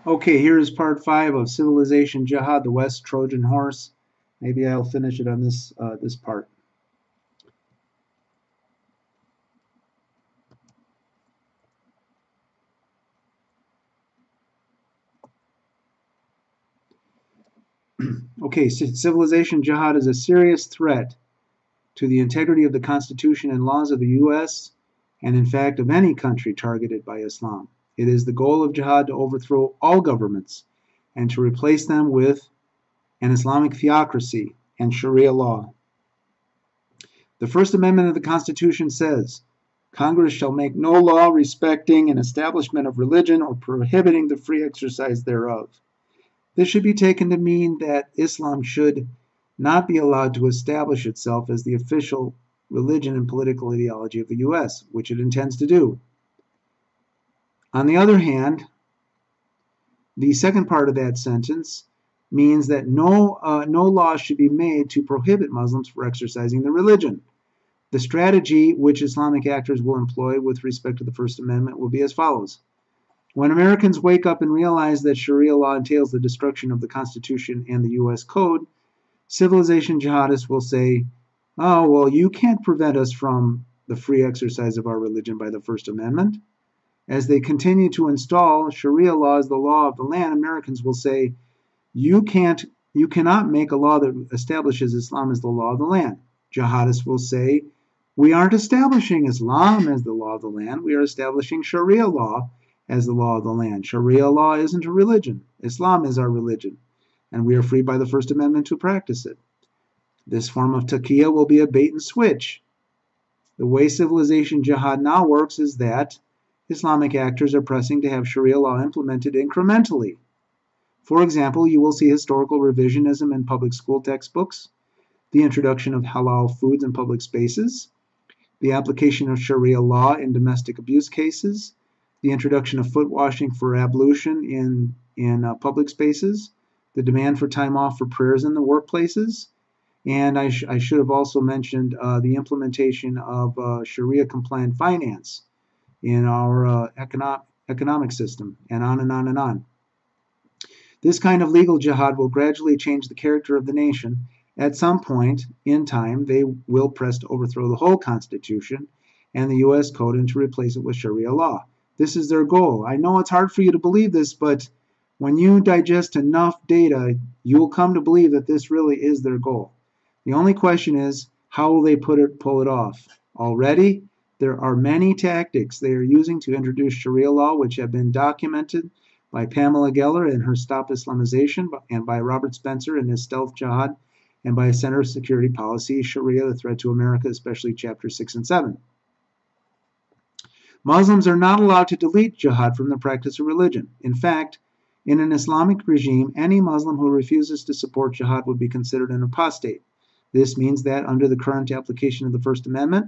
Okay, here is part 5 of Civilization Jihad, the West Trojan Horse. Maybe I'll finish it on this part. Okay, Civilization Jihad is a serious threat to the integrity of the Constitution and laws of the U.S., and in fact of any country targeted by Islam. It is the goal of jihad to overthrow all governments and to replace them with an Islamic theocracy and Sharia law. The First Amendment of the Constitution says, Congress shall make no law respecting an establishment of religion or prohibiting the free exercise thereof. This should be taken to mean that Islam should not be allowed to establish itself as the official religion and political ideology of the U.S., which it intends to do. On the other hand, the second part of that sentence means that no law should be made to prohibit Muslims from exercising their religion. The strategy which Islamic actors will employ with respect to the First Amendment will be as follows. When Americans wake up and realize that Sharia law entails the destruction of the Constitution and the U.S. Code, civilization jihadists will say, oh, well, you can't prevent us from the free exercise of our religion by the First Amendment. As they continue to install Sharia law as the law of the land, Americans will say, you cannot make a law that establishes Islam as the law of the land. Jihadists will say, we aren't establishing Islam as the law of the land, we are establishing Sharia law as the law of the land. Sharia law isn't a religion. Islam is our religion, and we are free by the First Amendment to practice it. This form of taqiyya will be a bait and switch. The way civilization jihad now works is that Islamic actors are pressing to have Sharia law implemented incrementally. For example, you will see historical revisionism in public school textbooks, the introduction of halal foods in public spaces, the application of Sharia law in domestic abuse cases, the introduction of foot washing for ablution in public spaces, the demand for time off for prayers in the workplaces, and I should have also mentioned the implementation of Sharia-compliant finance in our economic system, and on and on and on. This kind of legal jihad will gradually change the character of the nation. At some point in time, they will press to overthrow the whole Constitution and the U.S. Code and to replace it with Sharia law. This is their goal. I know it's hard for you to believe this, but when you digest enough data, you will come to believe that this really is their goal. The only question is, how will they pull it off? Already, there are many tactics they are using to introduce Sharia law, which have been documented by Pamela Geller in her Stop Islamization, and by Robert Spencer in his Stealth Jihad, and by Center of Security Policy, Sharia, the Threat to America, especially Chapter 6 and 7. Muslims are not allowed to delete jihad from the practice of religion. In fact, in an Islamic regime, any Muslim who refuses to support jihad would be considered an apostate. This means that under the current application of the First Amendment,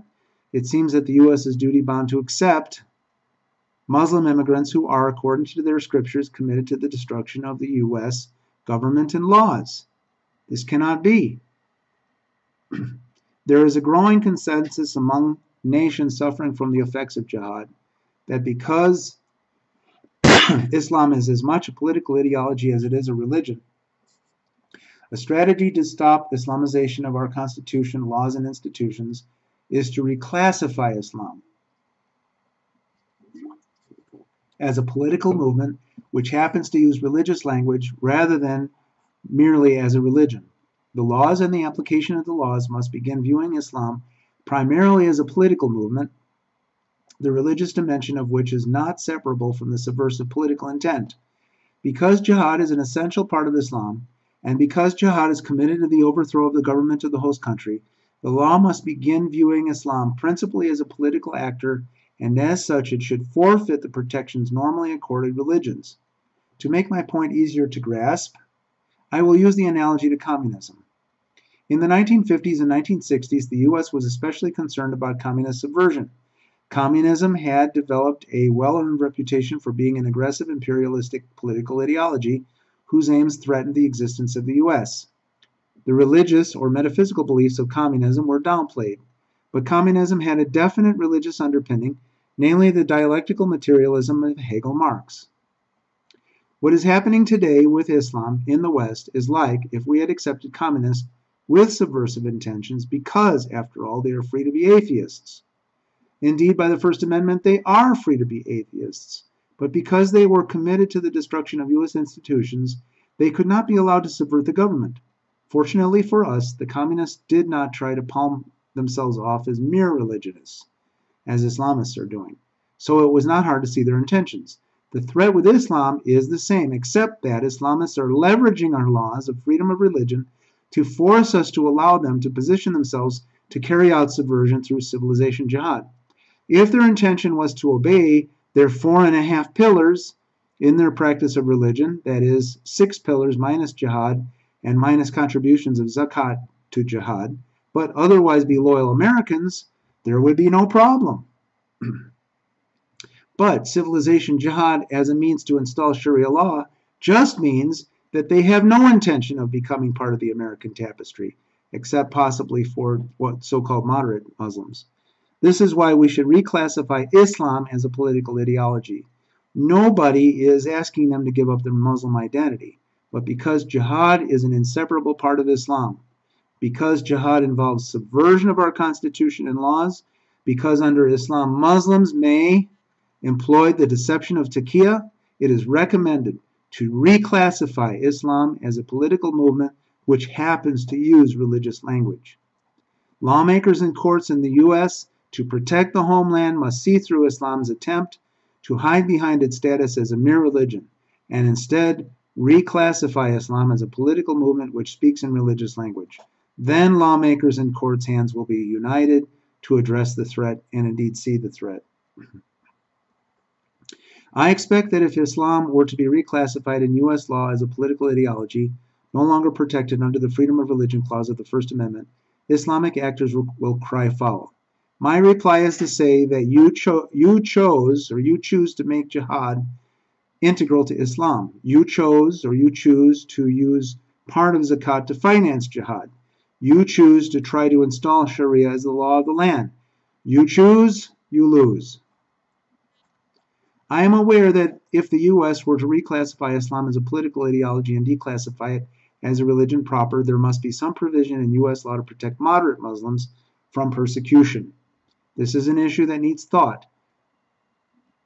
it seems that the U.S. is duty-bound to accept Muslim immigrants who are, according to their scriptures, committed to the destruction of the U.S. government and laws. This cannot be. There is a growing consensus among nations suffering from the effects of jihad that because Islam is as much a political ideology as it is a religion, a strategy to stop Islamization of our Constitution, laws, and institutions is to reclassify Islam as a political movement which happens to use religious language rather than merely as a religion. The laws and the application of the laws must begin viewing Islam primarily as a political movement, the religious dimension of which is not separable from the subversive political intent. Because jihad is an essential part of Islam, and because jihad is committed to the overthrow of the government of the host country, the law must begin viewing Islam principally as a political actor, and as such it should forfeit the protections normally accorded religions. To make my point easier to grasp, I will use the analogy to communism. In the 1950s and 1960s, the U.S. was especially concerned about communist subversion. Communism had developed a well-earned reputation for being an aggressive imperialistic political ideology whose aims threatened the existence of the U.S. The religious or metaphysical beliefs of communism were downplayed, but communism had a definite religious underpinning, namely the dialectical materialism of Hegel Marx. What is happening today with Islam in the West is like if we had accepted communists with subversive intentions because, after all, they are free to be atheists. Indeed, by the First Amendment, they are free to be atheists. But because they were committed to the destruction of U.S. institutions, they could not be allowed to subvert the government. Fortunately for us, the communists did not try to palm themselves off as mere religionists, as Islamists are doing. So it was not hard to see their intentions. The threat with Islam is the same, except that Islamists are leveraging our laws of freedom of religion to force us to allow them to position themselves to carry out subversion through civilization jihad. If their intention was to obey their 4.5 pillars in their practice of religion, that is, 6 pillars minus jihad and minus contributions of zakat to jihad, but otherwise be loyal Americans, there would be no problem. But civilization jihad as a means to install Sharia law just means that they have no intention of becoming part of the American tapestry, except possibly for what so-called moderate Muslims. This is why we should reclassify Islam as a political ideology. Nobody is asking them to give up their Muslim identity, but because jihad is an inseparable part of Islam, because jihad involves subversion of our constitution and laws, because under Islam Muslims may employ the deception of taqiyya, it is recommended to reclassify Islam as a political movement which happens to use religious language. Lawmakers and courts in the U.S. to protect the homeland must see through Islam's attempt to hide behind its status as a mere religion, and instead reclassify Islam as a political movement which speaks in religious language. Then lawmakers and courts' hands will be united to address the threat and indeed see the threat. I expect that if Islam were to be reclassified in U.S. law as a political ideology, no longer protected under the Freedom of Religion Clause of the First Amendment, Islamic actors will cry foul. My reply is to say that you choose to make jihad integral to Islam. You choose to use part of zakat to finance jihad. You choose to try to install Sharia as the law of the land. You choose, you lose. I am aware that if the U.S. were to reclassify Islam as a political ideology and declassify it as a religion proper, there must be some provision in U.S. law to protect moderate Muslims from persecution. This is an issue that needs thought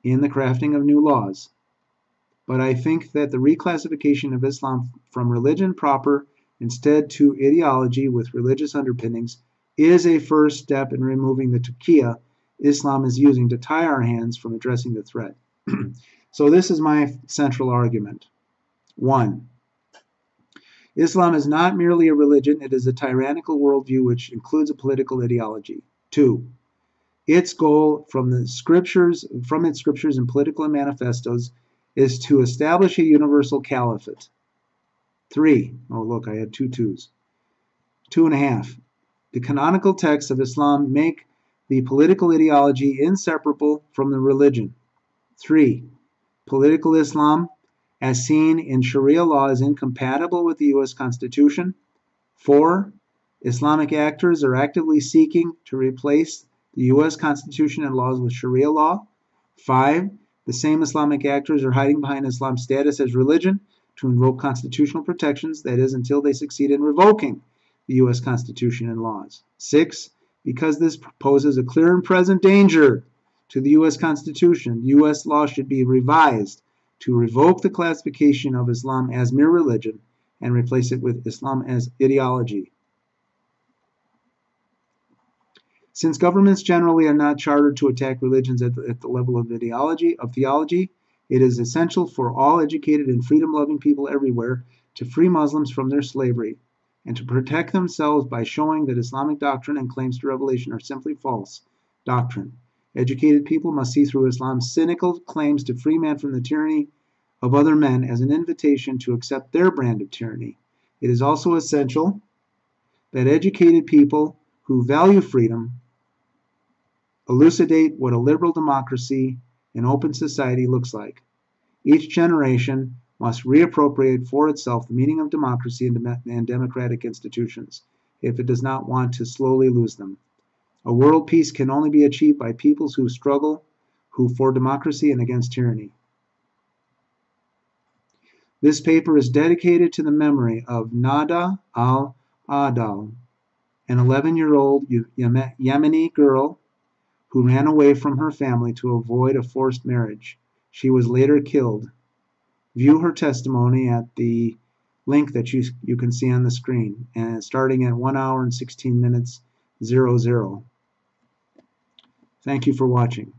in the crafting of new laws. But I think that the reclassification of Islam from religion proper instead to ideology with religious underpinnings is a first step in removing the taqiyya Islam is using to tie our hands from addressing the threat. So this is my central argument. 1. Islam is not merely a religion, it is a tyrannical worldview which includes a political ideology. 2. Its goal from its scriptures and political manifestos is to establish a universal caliphate. 3. Oh look, I had 2 twos. 2.5. The canonical texts of Islam make the political ideology inseparable from the religion. 3. Political Islam, as seen in Sharia law, is incompatible with the U.S. Constitution. 4. Islamic actors are actively seeking to replace the U.S. Constitution and laws with Sharia law. 5. The same Islamic actors are hiding behind Islam's status as religion to invoke constitutional protections, that is, until they succeed in revoking the U.S. Constitution and laws. 6. Because this poses a clear and present danger to the U.S. Constitution, U.S. law should be revised to revoke the classification of Islam as mere religion and replace it with Islam as ideology. Since governments generally are not chartered to attack religions at the level of theology, it is essential for all educated and freedom-loving people everywhere to free Muslims from their slavery and to protect themselves by showing that Islamic doctrine and claims to revelation are simply false doctrine. Educated people must see through Islam's cynical claims to free man from the tyranny of other men as an invitation to accept their brand of tyranny. It is also essential that educated people who value freedom elucidate what a liberal democracy and open society looks like. Each generation must reappropriate for itself the meaning of democracy and democratic institutions if it does not want to slowly lose them. A world peace can only be achieved by peoples who struggle for democracy and against tyranny. This paper is dedicated to the memory of Nada al-Adal, an 11-year-old Yemeni girl who ran away from her family to avoid a forced marriage. She was later killed. View her testimony at the link that you can see on the screen, and starting at 1 hour and 16 minutes 00. Thank you for watching.